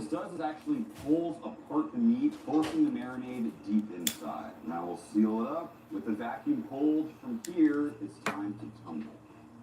this does is actually pulls apart the meat, forcing the marinade deep inside. Now we'll seal it up. With the vacuum pulled from here, it's time to tumble.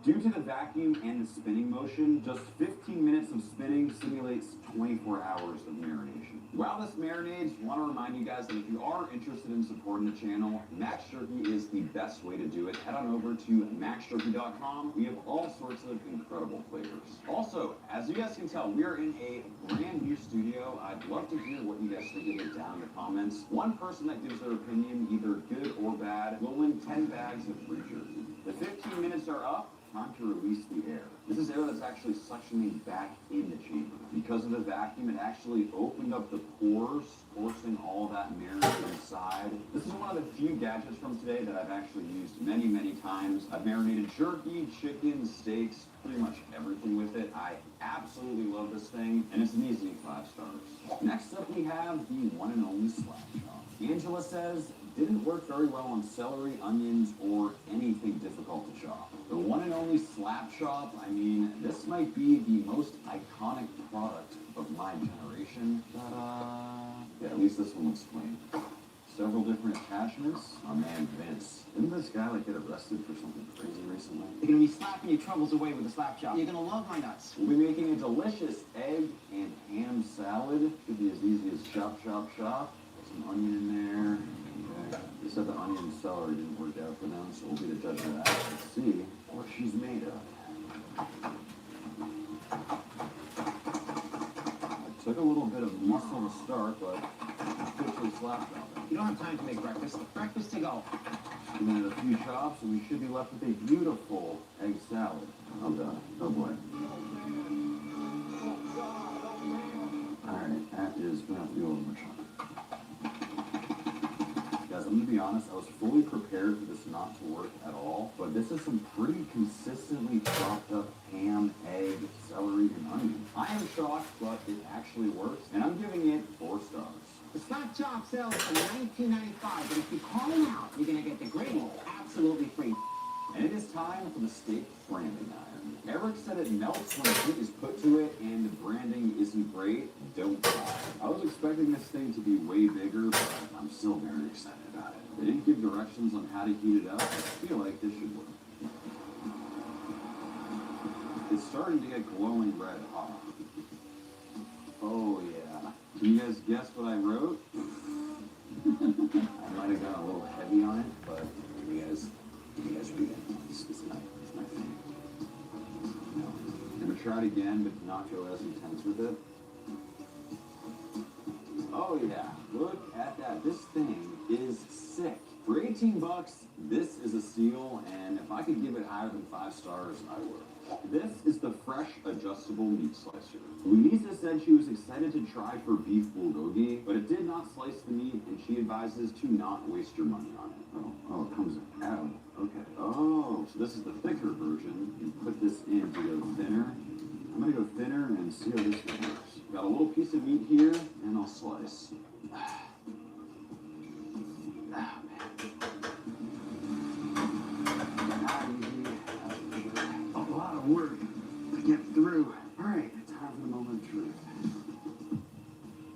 Due to the vacuum and the spinning motion, just 15 minutes of spinning simulates 24 hours of marination. While this marinates, I want to remind you guys that if you are interested in supporting the channel, Max Jerky is the best way to do it. Head on over to maxjerky.com. We have all sorts of incredible flavors. Also, as you guys can tell, we are in a brand new studio. I'd love to hear what you guys think of it down in the comments. One person that gives their opinion, either good or bad, will win 10 bags of free jerky. The 15 minutes are up. Time to release the air. This is air that's actually suctioning back in the chamber. Because of the vacuum, it actually opened up the pores, forcing all that marinade inside. This is one of the few gadgets from today that I've actually used many, many times. I've marinated jerky, chicken, steaks, pretty much everything with it. I absolutely love this thing, and it's an easy 5 stars. Next up, we have the one and only Slap Chop. Angela says, didn't work very well on celery, onions, or anything difficult to chop. The one and only Slap Chop, I mean, this might be the most iconic product of my generation. Yeah, at least this one looks clean. Several different attachments. Oh man, Vince. Didn't this guy like get arrested for something crazy recently? You're gonna be slapping your troubles away with a Slap Chop. You're gonna love my nuts. We'll be making a delicious egg and ham salad. Should be as easy as chop, chop, chop. Put some onion in there. They said the onion and celery didn't work out for them, so we'll be the judge of that. Let's see what she's made of. It took a little bit of muscle to start, but officially slapped out. You don't have time to make breakfast. Breakfast to go. Give it a few chops, and we should be left with a beautiful egg salad. I'm done. Oh boy. Alright, that is gonna have to go over my chocolate. I'm going to be honest, I was fully prepared for this not to work at all, but this is some pretty consistently chopped up ham, egg, celery, and onion. I am shocked, but it actually works, and I'm giving it 4 stars. The Slap Chop sells for $19.95, but if you call them out, you're going to get the gravy absolutely free. And it is time for the steak branding iron. Eric said it melts when heat is put to it, and the branding isn't great. Don't buy. I was expecting this thing to be way bigger, but I'm still very excited about it. They didn't give directions on how to heat it up. I feel like this should work. It's starting to get glowing red hot. Oh yeah. Can you guys guess what I wrote? I might have gone a little heavy on it, but you guys read it. It's my thing. No. I'm gonna try it again, but not go as intense with it. Oh yeah, look at that. This thing is sick. For 18 bucks, this is a steal, and if I could give it higher than 5 stars, I would. This is the fresh adjustable meat slicer. Lunisa said she was excited to try for beef bulgogi, but it did not slice the meat, and she advises to not waste your money on it. Oh, it comes out. Okay. Oh, so this is the thicker version. You put this in to go thinner. I'm gonna go thinner and see how this one works. Got a little piece of meat here, and I'll slice. A lot of work to get through. Alright, time for the moment of truth.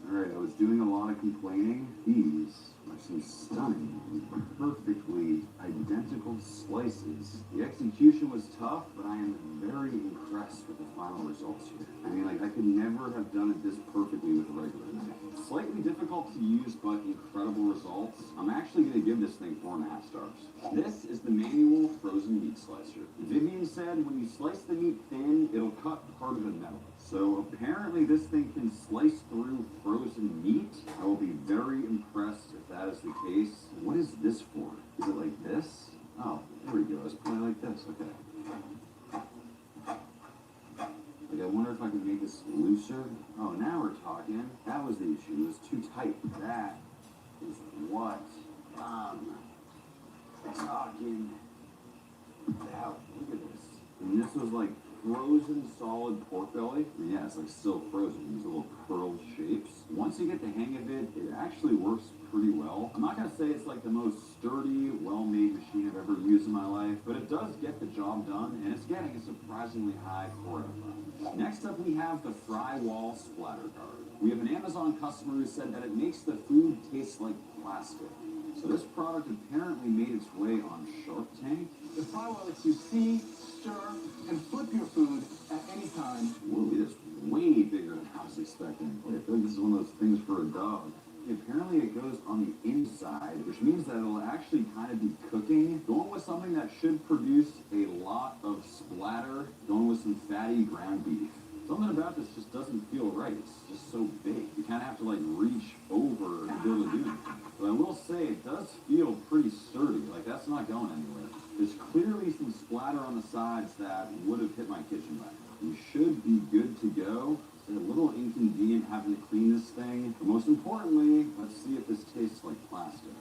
Alright, I was doing a lot of complaining. These are some stunning, perfectly identical slices. The execution was tough, but I am very impressed with the final results here. I mean, like, I could never have done it this perfectly with a regular knife. Slightly difficult to use, but incredible results. I'm actually going to give this thing 4.5 stars. This is the manual frozen meat slicer. Vivian said when you slice the meat thin, it'll cut part of the metal. So apparently this thing can slice through frozen meat. I will be very impressed if that is the case. What is this for? Is it like this? Oh, there we go. It's probably like this. Okay. Like, I wonder if I can make this looser. Oh, now we're talking. That was the issue. It was too tight. That is what I'm talking about. Look at this. And this was like frozen solid pork belly. Yeah, it's like still frozen. These little curled shapes. Once you get the hang of it, it actually works pretty well. I'm not going to say it's like the most sturdy, well-made machine I've ever used in my life, but it does get the job done, and it's getting a surprisingly high 4 out of 5. Next up, we have the Fry Wall Splatter Guard. We have an Amazon customer who said that it makes the food taste like plastic. So this product apparently made its way on Shark Tank. The firewall lets you see, stir, and flip your food at any time. Whoa, it is way bigger than I was expecting. I feel like this is one of those things for a dog. Apparently it goes on the inside, which means that it'll actually kind of be cooking. Going with something that should produce a lot of splatter, going with some fatty ground beef. Something about this just doesn't feel right. It's just so big. You kind of have to like reach over to be able to do it. But I will say it does feel pretty sturdy. Like that's not going anywhere. There's clearly some splatter on the sides that would have hit my kitchen back. You should be good to go. It's a little inconvenient having to clean this thing. But most importantly, let's see if this tastes like plastic.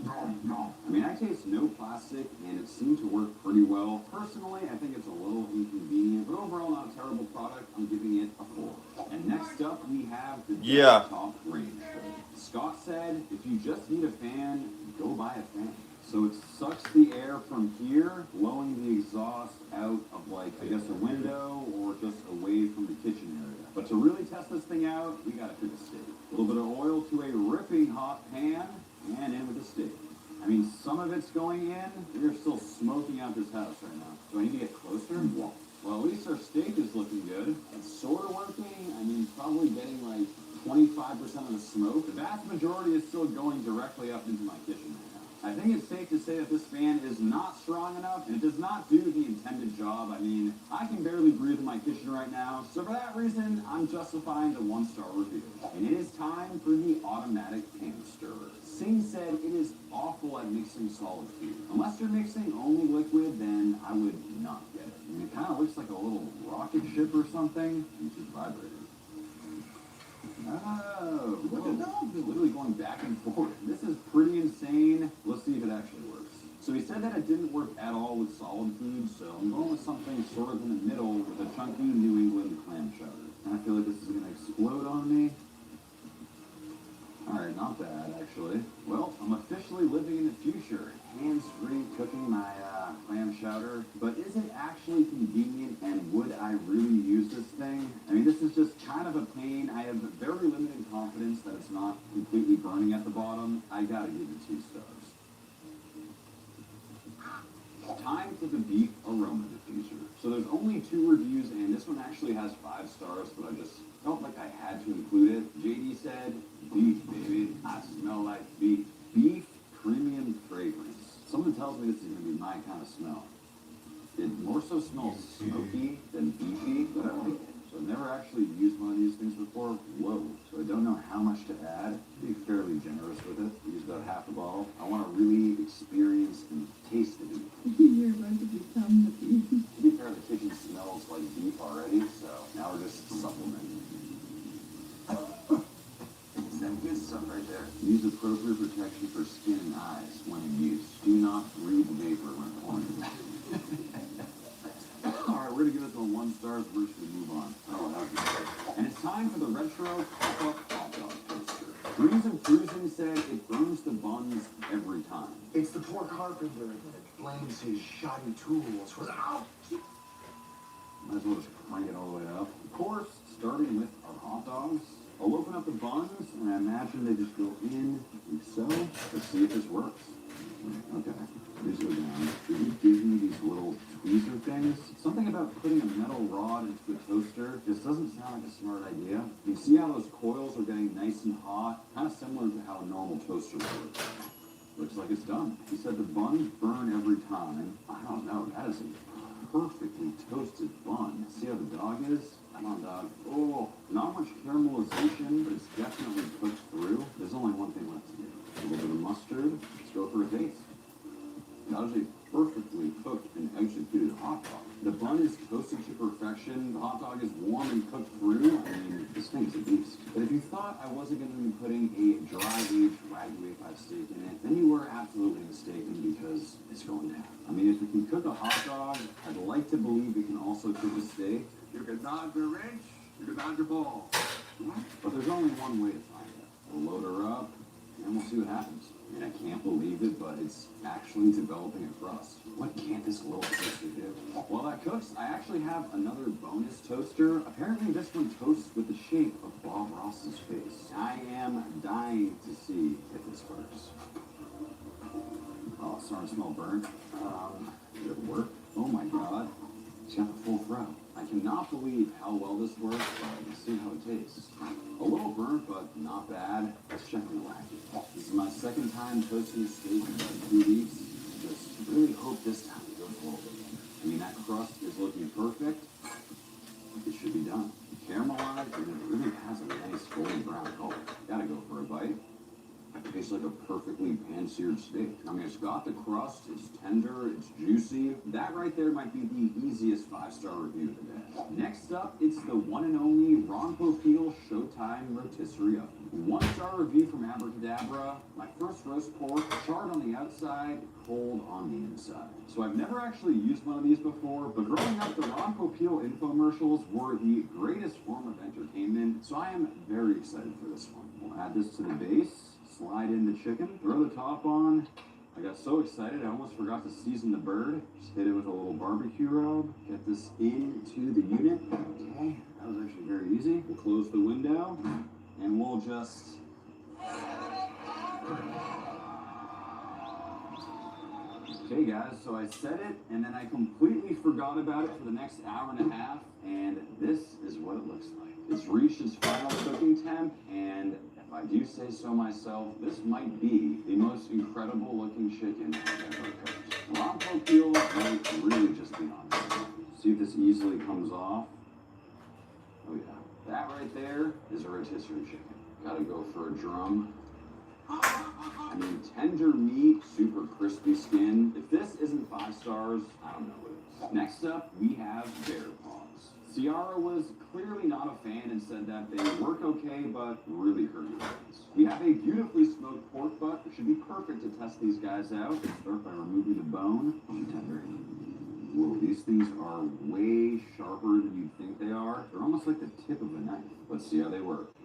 I mean, I taste no plastic, and it seemed to work pretty well. Personally, I think it's a little inconvenient, but overall, not a terrible product. I'm giving it a 4. And next up, we have the Desktop Range Hood. Scott said, if you just need a fan, go buy a fan. So it sucks the air from here, blowing the exhaust out of, like, I guess a window or just away from the kitchen area. But to really test this thing out, we gotta pick a steak. A little bit of oil to a ripping hot pan, and in with the steak. I mean, some of it's going in. We're still smoking out this house right now. Do I need to get closer? Well, at least our steak is looking good. It's sort of working. I mean, probably getting like 25% of the smoke. The vast majority is still going directly up into my kitchen right now. I think it's safe to say that this fan is not strong enough, and it does not do the intended job. I mean, I can barely breathe in my kitchen right now, so for that reason, I'm justifying the 1-star review. And it is time for the automatic pan stirrer. Singh said it is awful at mixing solid food. Unless you're mixing only liquid, then I would not get it. I mean, it kind of looks like a little rocket ship or something. It's just vibrating. Oh, look at that. Literally going back and forth. This is pretty insane. Let's see if it actually works. So he said that it didn't work at all with solid food, so I'm going with something sort of in the middle with a chunky New England clam chowder. And I feel like this is going to explode on me. Alright, not bad, actually. Well, I'm officially living in the future. Hands-free cooking my clam chowder. But is it actually convenient, and would I really use this thing? I mean, this is just kind of a pain. I have very limited confidence that it's not completely burning at the bottom. I gotta give it 2 stars. Time for the beef aroma diffuser. So there's only 2 reviews, and this one actually has 5 stars, but I just felt like I had to include it. JD said, beef, baby. I smell like beef. Beef premium fragrance. Someone tells me this is going to be my kind of smell. It more so smells smoky than beefy, but I like it. So I've never actually used one of these things before. Whoa. So I don't know how much to add. Be fairly generous with it. Use about half a bottle. I want to really experience and taste the beef. You're going to become the beef. To be fair, the kitchen smells like beef already, so now we're just supplementing. That good stuff right there. Use appropriate protection for skin and eyes when in use. Do not breathe vapor when pouring. Alright, we're gonna give this one 1 star. First we move on. Oh, that was good. And it's time for the retro pop-up hot dog toaster. Breeze and Cruising said it burns the buns every time. It's the poor carpenter that blames his shoddy tools for the Might as well just crank it all the way up. Of course, starting with our hot dogs. I'll open up the buns, and I imagine they just go in, like so. Let's see if this works. Okay, these go down. It gives me these little tweezer things. Something about putting a metal rod into a toaster just doesn't sound like a smart idea. You see how those coils are getting nice and hot? Kind of similar to how a normal toaster works. Looks like it's done. He said the buns burn every time. I don't know, that is a perfectly toasted bun. See how the dog is? Come on, dog. Oh, not much caramelization, but it's definitely cooked through. There's only one thing left to do. A little bit of mustard. Let's go for a taste. That is a perfectly cooked and executed hot dog. The bun is toasted to perfection. The hot dog is warm and cooked through. I mean, this thing's a beast. But if you thought I wasn't going to be putting a dry-aged Wagyu A5 steak in it, then you were absolutely mistaken because it's going down. I mean, if we can cook a hot dog, I'd like to believe we can also cook a steak. You can dodge your wrench, you can dodge your ball. But there's only one way to find it. We'll load her up, and we'll see what happens. And I can't believe it, but it's actually developing a crust. What can't this little toaster do? While that cooks, I actually have another bonus toaster. Apparently this one toasts with the shape of Bob Ross's face. I am dying to see if this works. Oh, it's starting to smell burnt. Did it work? Oh my god. It's got the full throat. I cannot believe how well this works, but I can see how it tastes. A little burnt, but not bad. Let's check the wacky. This is my second time toasting a steak in about 2 weeks. Just really hope this time it goes a little bit better. I mean, that crust is looking perfect. It should be done. Caramelized, and it really has a nice golden brown color. Gotta go for a bite. It tastes like a perfectly pan-seared steak. I mean, it's got the crust, it's tender, it's juicy. That right there might be the easiest 5-star review of the day. Next up, it's the one and only Ron Popeil Showtime Rotisserie Oven. 1-star review from Abracadabra. My first roast pork, charred on the outside, cold on the inside. So I've never actually used one of these before, but growing up, the Ron Popeil infomercials were the greatest form of entertainment, so I am very excited for this one. We'll add this to the base. Slide in the chicken, throw the top on. I got so excited I almost forgot to season the bird. Just hit it with a little barbecue rub. Get this into the unit. Okay, that was actually very easy. We'll close the window and we'll just... Okay guys, so I set it and then I completely forgot about it for the next hour and a half, and this is what it looks like. It's reached its final cooking temp, and if I do say so myself, this might be the most incredible looking chicken I've ever cooked. Ron Popeil might really just be on it. See if this easily comes off. Oh yeah, that right there is a rotisserie chicken. Gotta go for a drum. I mean, tender meat, super crispy skin. If this isn't 5 stars, I don't know what it is. Next up, we have bear paws. Ciara was clearly not a fan and said that they work okay, but really hurt your hands. We have a beautifully smoked pork butt, which should be perfect to test these guys out. Start by removing the bone. Tender. Whoa, these things are way sharper than you'd think they are. They're almost like the tip of a knife. Let's see how they work.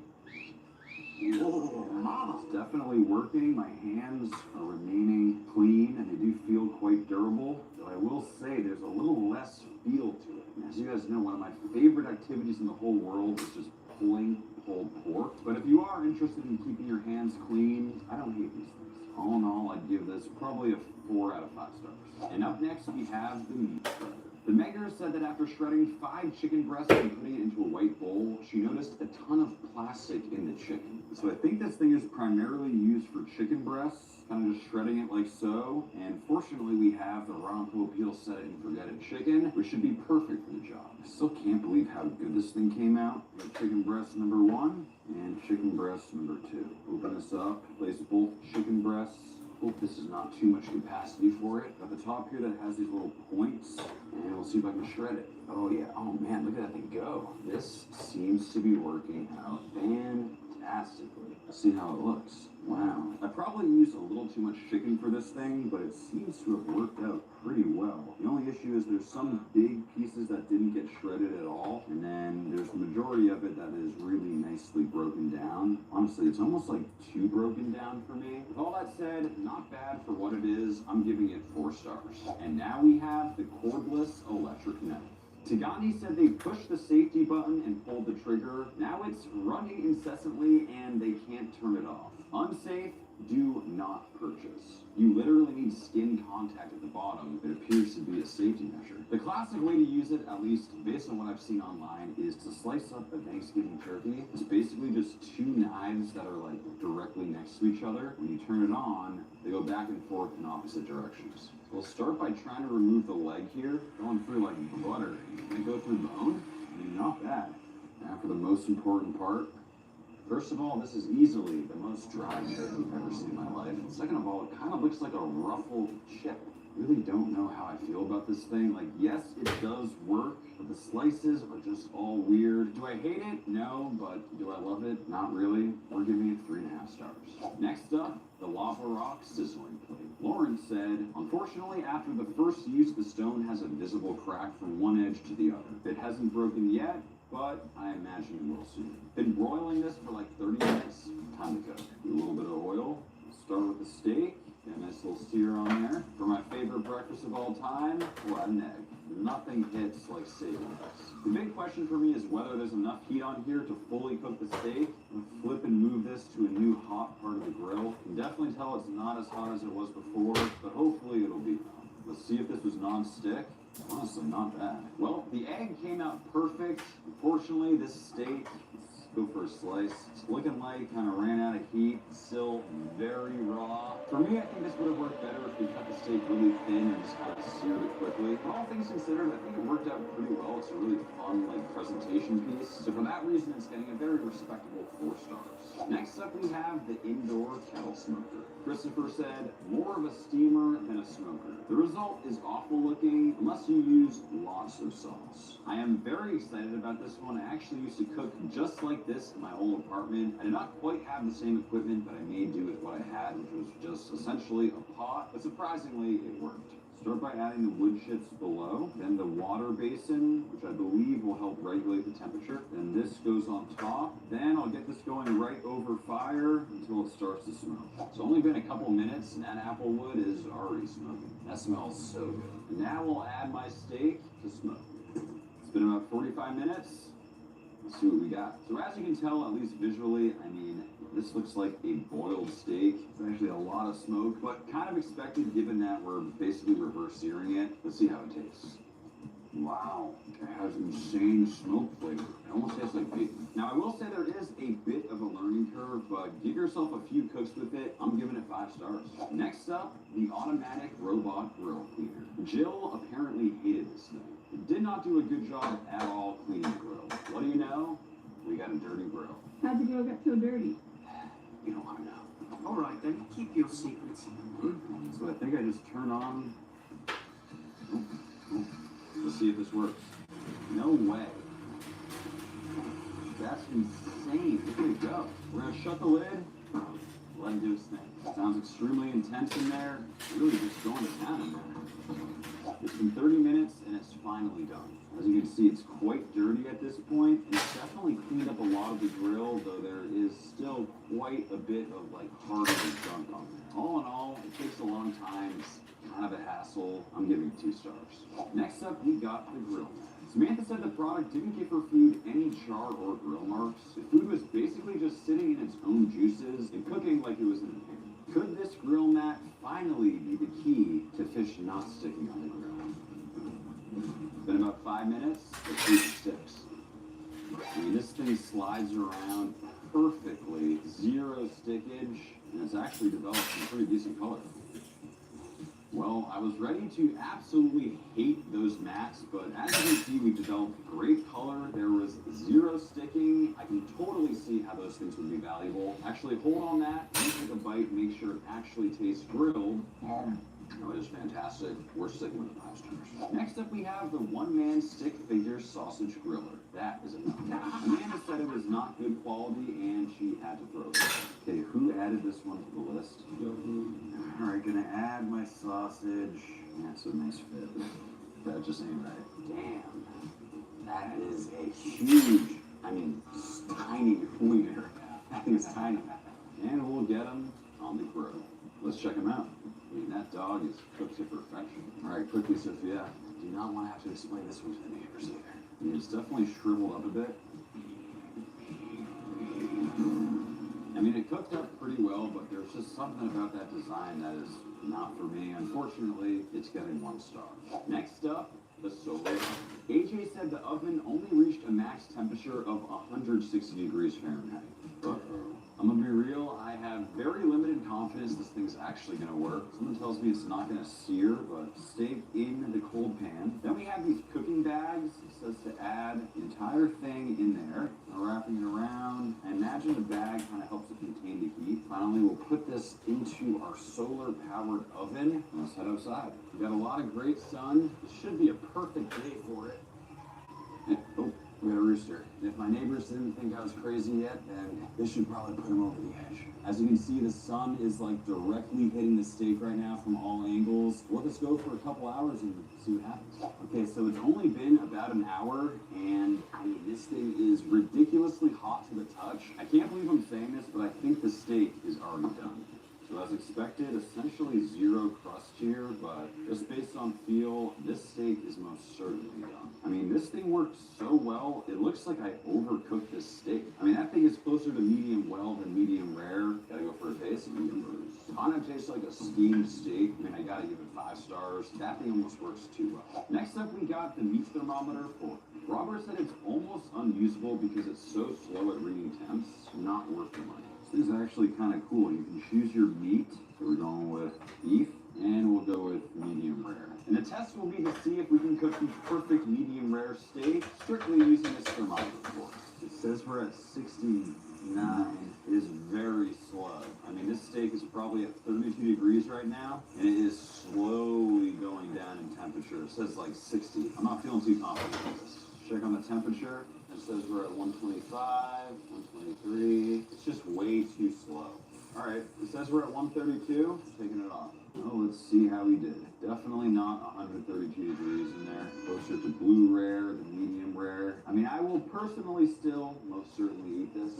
It's definitely working. My hands are remaining clean and they do feel quite durable. Though I will say there's a little less feel to it. As you guys know, one of my favorite activities in the whole world is just pulling pulled pork. But if you are interested in keeping your hands clean, I don't hate these things. All in all, I'd give this probably a 4 out of 5 stars. And up next, we have the meat shredder. The Megger said that after shredding 5 chicken breasts and putting it into a white bowl, she noticed a ton of plastic in the chicken. So I think this thing is primarily used for chicken breasts, kind of just shredding it like so. And fortunately, we have the Ron Popeil Set It and Forget It chicken, which should be perfect for the job. I still can't believe how good this thing came out. We have chicken breast number 1 and chicken breast number 2. Open this up, place both chicken breasts. Hope this is not too much capacity for it. At the top here that has these little points, and we'll see if I can shred it. Oh yeah, oh man, look at that thing go. This seems to be working out fantastically. Let's see how it looks. Wow. I probably used a little too much chicken for this thing, but it seems to have worked out pretty well. The only issue is there's some big pieces that didn't get shredded at all, and then there's the majority of it that is really nicely broken down. Honestly, it's almost like too broken down for me. With all that said, not bad for what it is. I'm giving it 4 stars. And now we have the cordless electric knife. Tigani said they pushed the safety button and pulled the trigger. Now it's running incessantly and they can't turn it off. Unsafe, do not purchase. You literally need skin contact at the bottom. It appears to be a safety measure. The classic way to use it, at least based on what I've seen online, is to slice up a Thanksgiving turkey. It's basically just 2 knives that are like directly next to each other. When you turn it on, they go back and forth in opposite directions. We'll start by trying to remove the leg here, going through like butter. And go through bone. I mean, not bad. Now for the most important part. First of all, this is easily the most dry turkey I've ever seen in my life. Second of all, it kind of looks like a ruffled chip. Really don't know how I feel about this thing. Like, yes, it does work, but the slices are just all weird. Do I hate it? No, but do I love it? Not really. We're giving it 3.5 stars. Next up, the Lava Rock Sizzling Plate. Lauren said, unfortunately, after the first use, the stone has a visible crack from one edge to the other. It hasn't broken yet, but I imagine it will soon. Been broiling this for like 30 minutes. Time to cook. Do a little bit of oil. Start with the steak. got an egg. Nothing hits like saving this. The big question for me is whether there's enough heat on here to fully cook the steak. I'm gonna flip and move this to a new hot part of the grill. You can definitely tell it's not as hot as it was before, but hopefully it'll be. Let's see if this was non-stick. Honestly, not bad. Well, the egg came out perfect. Unfortunately, this steak, let's go for a slice. It's looking like kind of ran out of heat. Still very raw. For me, I think this would have worked better if we cut the steak really thin and just kind of seared it quickly. But all things considered, I think it worked out pretty well. It's a really fun, presentation piece. So for that reason, it's getting a very respectable 4 stars. Next up, we have the indoor kettle smoker. Christopher said, more of a steamer than a smoker. The result is awful looking unless you use lots of sauce. I am very excited about this one. I actually used to cook just like this in my old apartment. I did not quite have the same equipment, but I made do with what I had, which was just essentially a pot, but surprisingly, it worked. Start by adding the wood chips below, then the water basin, which I believe will help regulate the temperature. Then this goes on top. Then I'll get this going right over fire until it starts to smoke. It's only been a couple minutes and that apple wood is already smoking. That smells so good. And now we'll add my steak to smoke. It's been about 45 minutes. Let's see what we got. So as you can tell, at least visually, this looks like a boiled steak. It's actually a lot of smoke, but kind of expected given that we're basically reverse searing it. Let's see how it tastes. Wow, it has insane smoke flavor. It almost tastes like bacon. Now I will say there is a bit of a learning curve, but give yourself a few cooks with it. I'm giving it 5 stars. Next up, the automatic robot grill cleaner. Jill apparently hated this thing. It did not do a good job at all cleaning the grill. What do you know? We got a dirty grill. How'd the grill get so dirty? You don't want to know. All right, then, keep your secrets. So I think I just turn on. Let's see if this works. No way. That's insane. Look at it go. We're gonna shut the lid. Let him do his thing. Sounds extremely intense in there. Really just going to town in there. It's been 30 minutes and it's finally done. As you can see, it's quite dirty at this point. And it's definitely cleaned up a lot of the grill, though there is still quite a bit of harder junk on there. All in all, it takes a long time. It's kind of a hassle. I'm giving it 2 stars. Next up, we got the grill mat. Samantha said the product didn't give her food any char or grill marks. The food was basically just sitting in its own juices and cooking like it was in a pan. Could this grill mat finally be the key to fish not sticking on the grill? It's been about 5 minutes. Let's see if it sticks. This thing slides around perfectly. 0 stickage, and it's actually developed some pretty decent color. Well, I was ready to absolutely hate those mats, but as you can see, we've developed great color. There was 0 sticking. I can totally see how those things would be valuable. Actually, hold on that. Let me take a bite, make sure it actually tastes grilled. Oh, it is fantastic. We're sticking with the 5 stars. Next up, we have the one-man stick figure sausage griller. That is enough. Amanda said it was not good quality, and she had to throw it. Okay, who added this one to the list? All right, gonna add my sausage. That's a nice fit. That just ain't right. Damn. That is a huge, tiny wiener. That thing is tiny. And we'll get him on the grill. Let's check him out. That dog is cooked to perfection. All right, quickly, Sophia. Do not want to have to explain this one to the neighbors either. It's definitely shriveled up a bit. It cooked up pretty well, but there's just something about that design that is not for me. Unfortunately, it's getting 1 star. Next up, the Solar. AJ said the oven only reached a max temperature of 160 degrees Fahrenheit. Uh-oh. I'm gonna be real, I have very limited confidence this thing's actually gonna work. Someone tells me it's not gonna sear, but steak in the cold pan. Then we have these cooking bags. It says to add the entire thing in there. Wrapping it around. I imagine the bag kind of helps it contain the heat. Finally, we'll put this into our solar-powered oven. Let's head outside. We got a lot of great sun. This should be a perfect day for it. Oh. We got a rooster. If my neighbors didn't think I was crazy yet, then this should probably put him over the edge. As you can see, the sun is directly hitting the steak right now from all angles. We'll just go for a couple hours and see what happens. Okay, so it's only been about an hour, and this thing is ridiculously hot to the touch. I can't believe I'm saying this, but I think the steak is already done. So as expected, essentially zero crust here, but just based on feel, this steak is most certainly done. I mean, this thing works so well, it looks like I overcooked this steak. I mean, that thing is closer to medium well than medium rare. Gotta go for a taste of medium bruise. Kind of tastes like a steamed steak. I mean, I gotta give it 5 stars. That thing almost works too well. Next up, we got the meat thermometer for Robert said it's almost unusable because it's so slow at reading temps. Not worth the money. This is actually kind of cool. You can choose your meat. So we're going with beef, and we'll go with medium rare. And the test will be to see if we can cook the perfect medium rare steak strictly using this thermometer for us. It says we're at 69. It is very slow. I mean, this steak is probably at 32 degrees right now, and it is slowly going down in temperature. It says like 60. I'm not feeling too confident with this. Check on the temperature. It says we're at 125, 123. It's just way too slow. All right, it says we're at 132. Taking it off. Oh, let's see how we did. Definitely not 132 degrees in there. Closer to blue rare than medium rare. I mean, I will personally still most certainly eat this.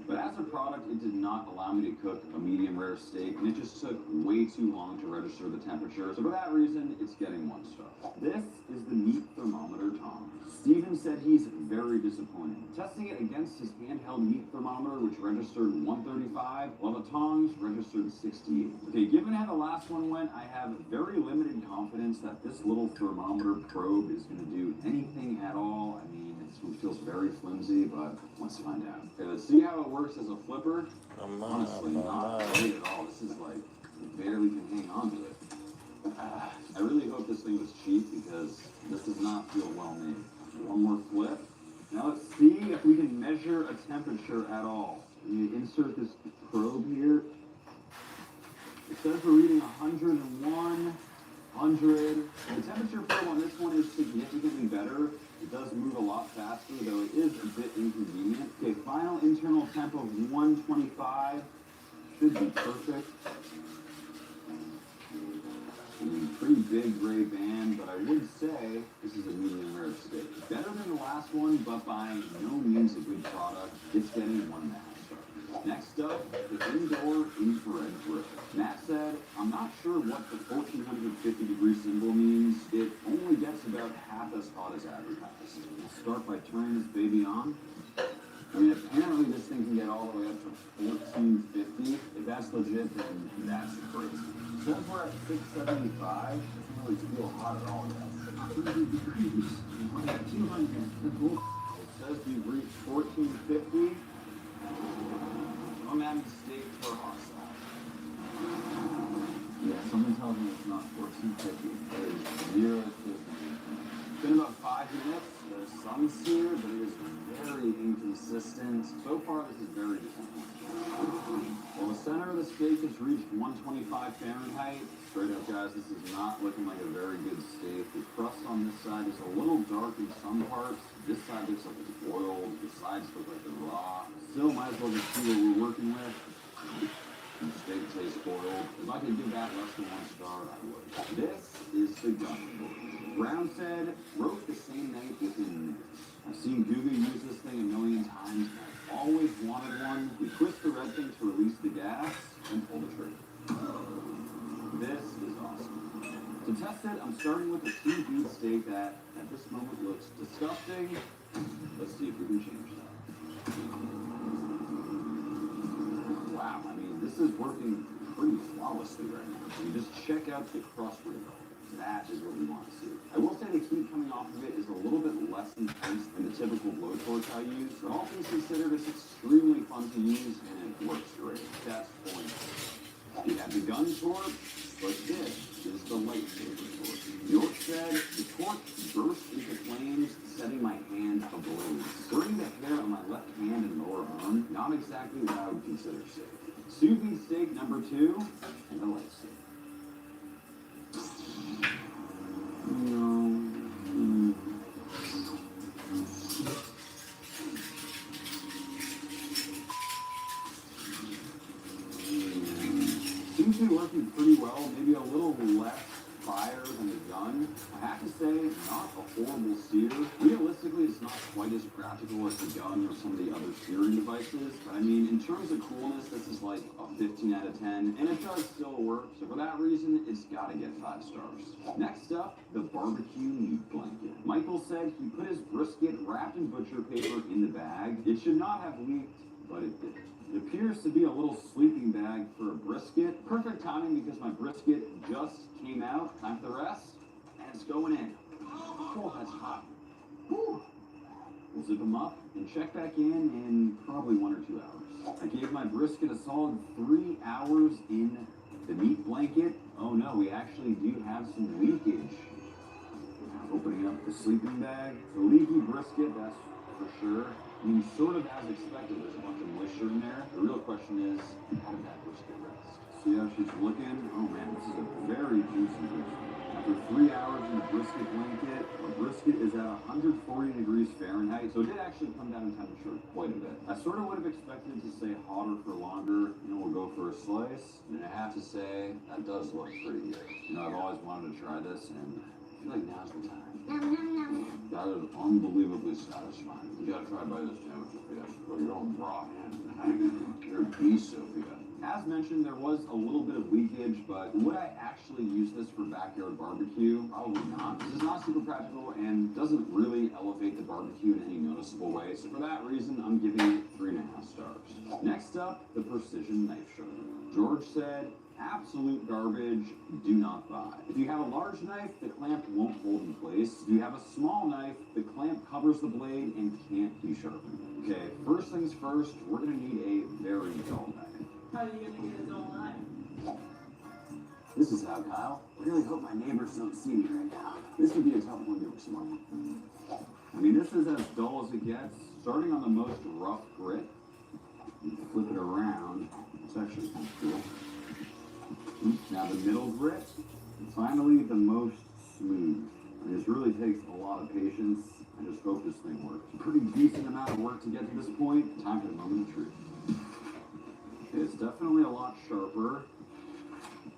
But as a product, it did not allow me to cook a medium rare steak, and it just took way too long to register the temperature. So for that reason, it's getting 1 star. This is the meat thermometer Tom. Steven said he's very disappointed. Testing it against his handheld meat thermometer, which registered 135, while the tongs registered 68. Okay, given how the last one went, I have very limited confidence that this little thermometer probe is going to do anything at all. I mean, it feels very flimsy, but let's find out. Okay, let's see how it works as a flipper. Honestly, not great at all. This is like, you barely can hang on to it. I really hope this thing was cheap because this does not feel well made. One more flip. Now let's see if we can measure a temperature at all. We insert this probe here. It says we're reading 101, 100. The temperature probe on this one is significantly better. It does move a lot faster, though it is a bit inconvenient. Okay, final internal temp of 125. Should be perfect. I mean, pretty big gray band, but I would say this is a medium rare steak. Better than the last one, but by no means a good product. It's getting 1.5 stars. Next up, the indoor infrared grill. Matt said, I'm not sure what the 1450 degree symbol means. It only gets about half as hot as advertised. We'll start by turning this baby on. I mean, apparently this thing can get all the way up to 1450. If that's legit, then that's crazy. Since we're at 675, it doesn't really feel hot at all yet. 200 degrees. 200. It says we've reached 1450. I'm having steak for hot sauce. Yeah, someone tells me it's not 1450. It is 0 to 50. It's been about 5 minutes. There's sun's here, but it is very inconsistent. So far, this is very disappointing. Well, the center of the steak has reached 125 Fahrenheit. Straight up, guys, this is not looking like a very good steak. The crust on this side is a little dark in some parts. This side looks like it's boiled. The sides look like they're raw. Still, might as well just see what we're working with. The steak tastes boiled. If I could give that less than 1 star, I would. This is the gun. Brown said, broke the same night within minutes. I've seen Google use this thing a million times. I've always wanted one. We twist the red thing to release the gas and pull the trigger. This is awesome. To test it, I'm starting with a sous vide steak that, at this moment, looks disgusting. Let's see if we can change that. Wow, I mean, this is working pretty flawlessly right now. So you just check out the crust wrinkle. That is what we want to see. I will say the heat coming off of it is a little bit less intense than the typical blowtorch I use, but all things considered, it's extremely fun to use and it works great. That's point. We have the gun torch, but this is the lightsaber torch. York said the torch burst into flames, setting my hand ablaze. Burning the hair on my left hand and lower arm, not exactly what I would consider safe. Sous vide steak number 2, and the lightsaber. Seems to be working pretty well, maybe a little less fire than on the gun. I have to say, not a horrible sear. Realistically, it's not quite as practical as the gun or some of the other searing devices. But I mean, in terms of coolness, this is like a 15 out of 10, and it does still work. So for that reason, it's gotta get 5 stars. Next up, the barbecue meat blanket. Michael said he put his brisket wrapped in butcher paper in the bag. It should not have leaked, but it did. It appears to be a little sleeping bag for a brisket. Perfect timing because my brisket just came out. Time for the rest, and it's going in. Oh, that's hot. Whew. We'll zip them up and check back in probably 1 or 2 hours. I gave my brisket a solid 3 hours in the meat blanket. Oh no, we actually do have some leakage. Opening up the sleeping bag. So leaky brisket, that's for sure. I mean, sort of as expected, there's a bunch of moisture in there. The real question is, how did that brisket rest? See how she's looking? Oh man, this is a very juicy brisket. After 3 hours in the brisket blanket, the brisket is at 140 degrees Fahrenheit, so it did actually come down in temperature quite a bit. I sort of would have expected to stay hotter for longer. You know, we'll go for a slice, and I have to say, that does look pretty good. You know, I've always wanted to try this, and I feel like now's the time. That is unbelievably satisfying. You gotta try by this sandwich, Sophia. Or your own raw hand. You're a beast, Sophia. As mentioned, there was a little bit of leakage, but would I actually use this for backyard barbecue? Probably not. This is not super practical and doesn't really elevate the barbecue in any noticeable way. So for that reason, I'm giving it 3.5 stars. Next up, the precision knife sharpener. George said, absolute garbage, do not buy. If you have a large knife, the clamp won't hold in place. If you have a small knife, the clamp covers the blade and can't be sharpened. Okay, first things first, we're gonna need a very dull knife. How are you gonna get a dull knife? This is how, Kyle. I really hope my neighbors don't see me right now. This would be a tough one to explain. I mean, this is as dull as it gets. Starting on the most rough grit, you flip it around. It's actually kind of cool. Now the middle grit, and finally the most smooth. And this really takes a lot of patience. I just hope this thing works. Pretty decent amount of work to get to this point. Time for the moment of truth. Okay, it's definitely a lot sharper.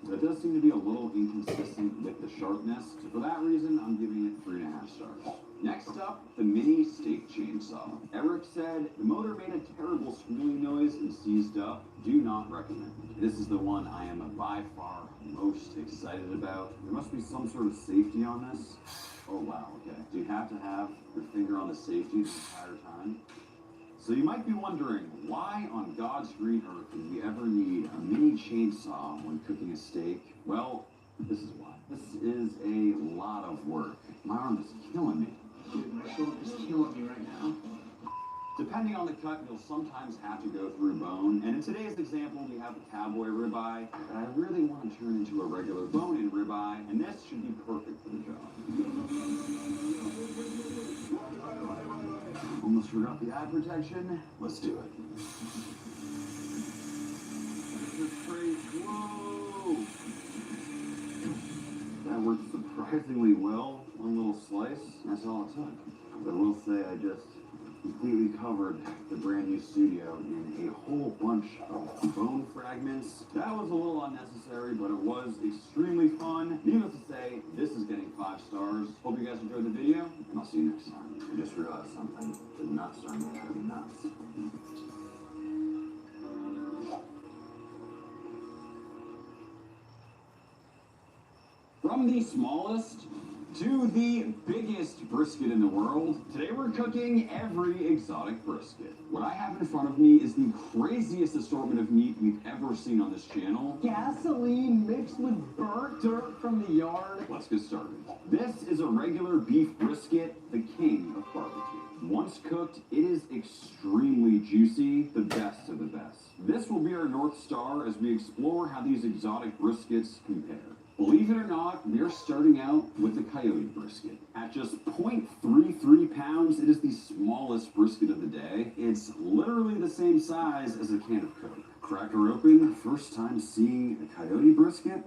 But it does seem to be a little inconsistent with the sharpness. So for that reason, I'm giving it 3.5 stars. Next up, the mini steak chainsaw. Eric said, the motor made a terrible squealing noise and seized up. Do not recommend. This is the one I am by far most excited about. There must be some sort of safety on this. Oh wow, okay. Do you have to have your finger on the safety the entire time? So you might be wondering, why on God's green earth would we ever need a mini chainsaw when cooking a steak? Well, this is why. This is a lot of work. My arm is killing me. Dude, my shoulder's killing me right now. Depending on the cut, you'll sometimes have to go through bone. And in today's example, we have a cowboy ribeye, but I really want to turn into a regular bone-in ribeye, and this should be perfect for the job. Almost forgot the eye protection. Let's do it. This is crazy. Whoa! That worked surprisingly well. One little slice, that's all it took. But I will say I just completely covered the brand new studio in a whole bunch of bone fragments. That was a little unnecessary, but it was extremely fun. Needless to say, this is getting 5 stars. Hope you guys enjoyed the video, and I'll see you next time. I just realized something. The nuts are making nuts. From the smallest to the biggest brisket in the world, today we're cooking every exotic brisket. What I have in front of me is the craziest assortment of meat we've ever seen on this channel. Gasoline mixed with burnt dirt from the yard. Let's get started. This is a regular beef brisket, the king of barbecue. Once cooked, it is extremely juicy, the best of the best. This will be our North Star as we explore how these exotic briskets compare. Believe it or not, we are starting out with the coyote brisket. At just 0.33 pounds, it is the smallest brisket of the day. It's literally the same size as a can of Coke. Crack her open, first time seeing a coyote brisket.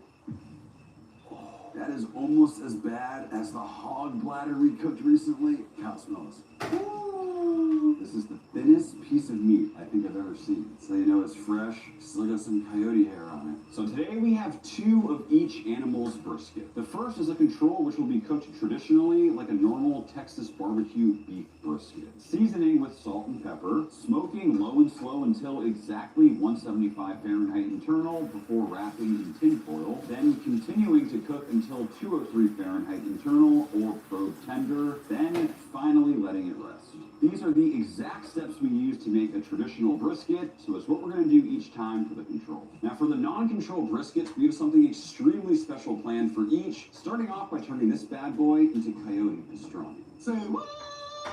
Oh, that is almost as bad as the hog bladder we cooked recently. Cow smells. Ooh. This is the thinnest piece of meat I think I've ever seen. So you know it's fresh, still got some coyote hair on it. So today we have 2 of each animal's brisket. The first is a control which will be cooked traditionally like a normal Texas barbecue beef brisket. Seasoning with salt and pepper, smoking low and slow until exactly 175 Fahrenheit internal before wrapping in tin foil, then continuing to cook until 203 Fahrenheit internal or probe tender, then finally letting it rest. These are the exact steps we use to make a traditional brisket, so it's what we're going to do each time for the control. Now for the non-control briskets, we have something extremely special planned for each, starting off by turning this bad boy into coyote pastrami. Say what?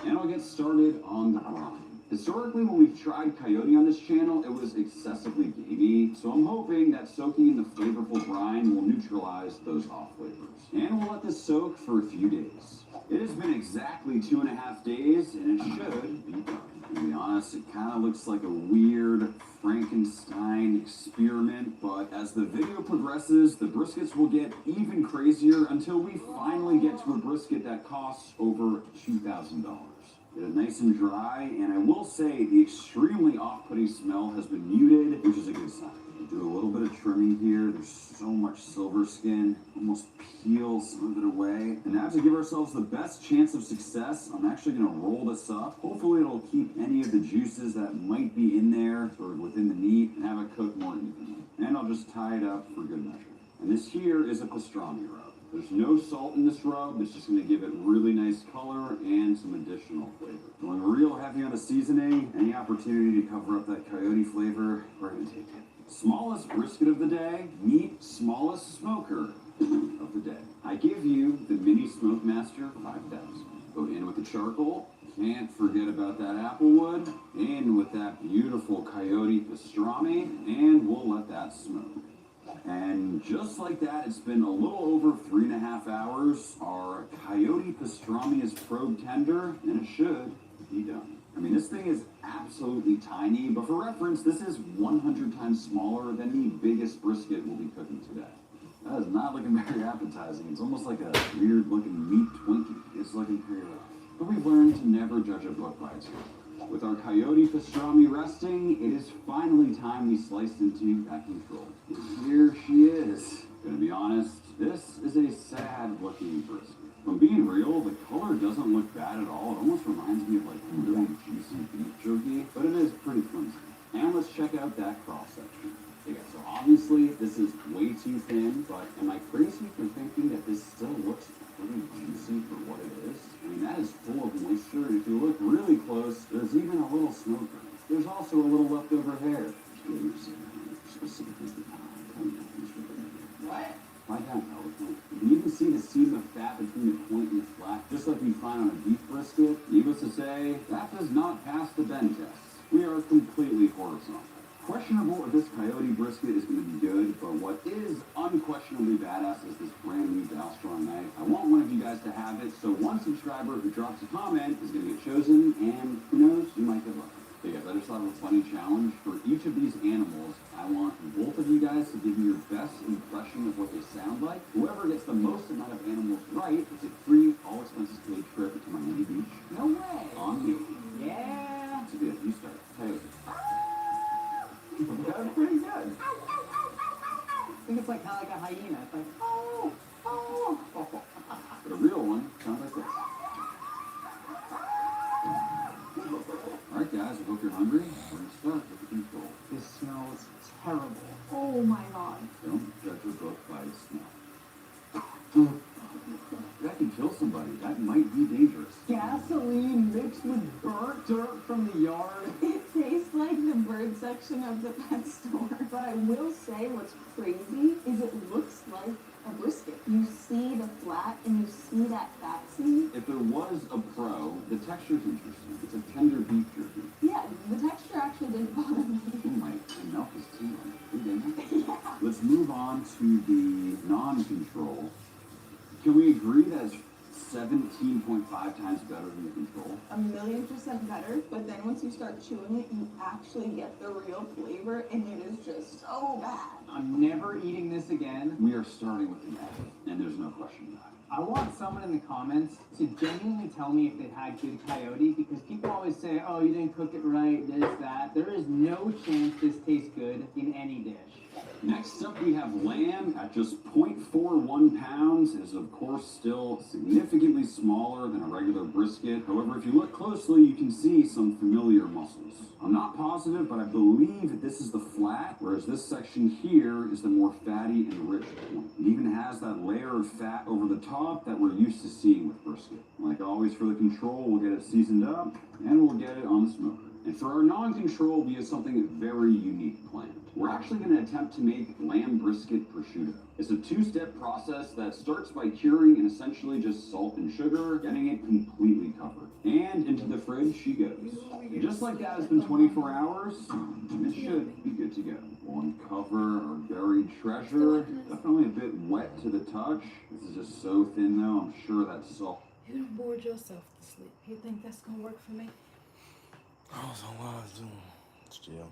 And I'll get started on the brine. Historically, when we've tried coyote on this channel, it was excessively gamey, so I'm hoping that soaking in the flavorful brine will neutralize those off flavors. And we'll let this soak for a few days. It has been exactly 2.5 days, and it should be done. To be honest, it kind of looks like a weird Frankenstein experiment, but as the video progresses, the briskets will get even crazier until we finally get to a brisket that costs over $2,000. Get it nice and dry, and I will say the extremely off-putting smell has been muted, which is a good sign. We'll do a little bit of trimming here. There's so much silver skin. Almost peel some of it away. And now to give ourselves the best chance of success, I'm actually going to roll this up. Hopefully it'll keep any of the juices that might be in there sort of within the meat and have it cook more evenly. And I'll just tie it up for good measure. And this here is a pastrami rub. There's no salt in this rub. It's just going to give it really nice color and some additional flavor. Going real heavy on the seasoning, any opportunity to cover up that coyote flavor, we're going to take it. Smallest brisket of the day, meet smallest smoker of the day. I give you the Mini Smokemaster 5000. Go in with the charcoal. Can't forget about that applewood. In with that beautiful coyote pastrami, and we'll let that smoke. And just like that, it's been a little over 3.5 hours. Our coyote pastrami is probe tender, and it should be done. I mean, this thing is absolutely tiny, but for reference, this is 100 times smaller than the biggest brisket we'll be cooking today. That is not looking very appetizing. It's almost like a weird looking meat Twinkie. It's looking pretty rough. But we've learned to never judge a book by its cover. With our coyote pastrami resting, it is finally time we sliced into that control. Here she is. Gonna be honest, this is a sad looking brisket. From being real, the color doesn't look bad at all. It almost reminds me of like really juicy beef jerky, but it is pretty flimsy. And let's check out that cross section. Okay, so obviously this is way too thin, but am I crazy for thinking that this still looks pretty juicy for what it is? I mean, that is full of moisture, and if you look really close, there's even a little smoke on it. There's also a little leftover hair. Specifically, What? lie down, Pelican. You can even see the seam of fat between the point and the flat, just like we find on a beef brisket. Needless to say, that does not pass the bend test. We are completely horizontal. Questionable if this coyote brisket is going to be good, but what is unquestionably badass is this brand new Valstron knife. I want one of you guys to have it, so one subscriber who drops a comment is going to get chosen, and who knows, you might get lucky. Okay guys, I just thought of a funny challenge. For each of these animals, I want both of you guys to give me your best impression of what they sound like. Whoever gets the most amount of animals right gets a free, all expenses paid trip to Miami Beach. No way. On me. Yeah. So good, you start. Coyote. That was pretty good. I think it's like kind of like a hyena. It's like, oh, oh, oh. But a real one sounds like this. Alright guys, I hope you're hungry. We're going to start with the control. This smells terrible. Oh my god. Don't judge a book by its smell. That can kill somebody. That might be dangerous. Gasoline mixed with burnt dirt from the yard. It tastes like the bird section of the pet store. But I will say what's crazy is it looks like a brisket. You see the flat and you see that fat seam. If there was a pro, the texture's interesting. It's a tender beef jerky. Yeah, the texture actually didn't bother me. Oh, my mouth is tingling. Yeah. Let's move on to the non-control. Can we agree that it's 17.5 times better than the control? 1,000,000% better, but then once you start chewing it, you actually get the real flavor, and it is just so bad. I'm never eating this again. We are starting with an F, and there's no question about it. I want someone in the comments to genuinely tell me if they've had good coyote, because people always say, oh, you didn't cook it right, this, that. There is no chance this tastes good in any dish. Next up, we have lamb at just 0.41 pounds. It is, of course, still significantly smaller than a regular brisket. However, if you look closely, you can see some familiar muscles. I'm not positive, but I believe that this is the flat, whereas this section here is the more fatty and rich point. It even has that layer of fat over the top that we're used to seeing with brisket. Like always, for the control, we'll get it seasoned up, and we'll get it on the smoker. And for our non-control, we have something very unique planned. We're actually going to attempt to make lamb brisket prosciutto. It's a two-step process that starts by curing in essentially just salt and sugar, getting it completely covered. And into the fridge she goes. And just like that, it's been 24 hours. It should be good to go. We'll uncover our buried treasure. Definitely a bit wet to the touch. This is just so thin though, I'm sure that's salt. You done bored yourself to sleep. You think that's gonna work for me? I was on what I was doing. Still.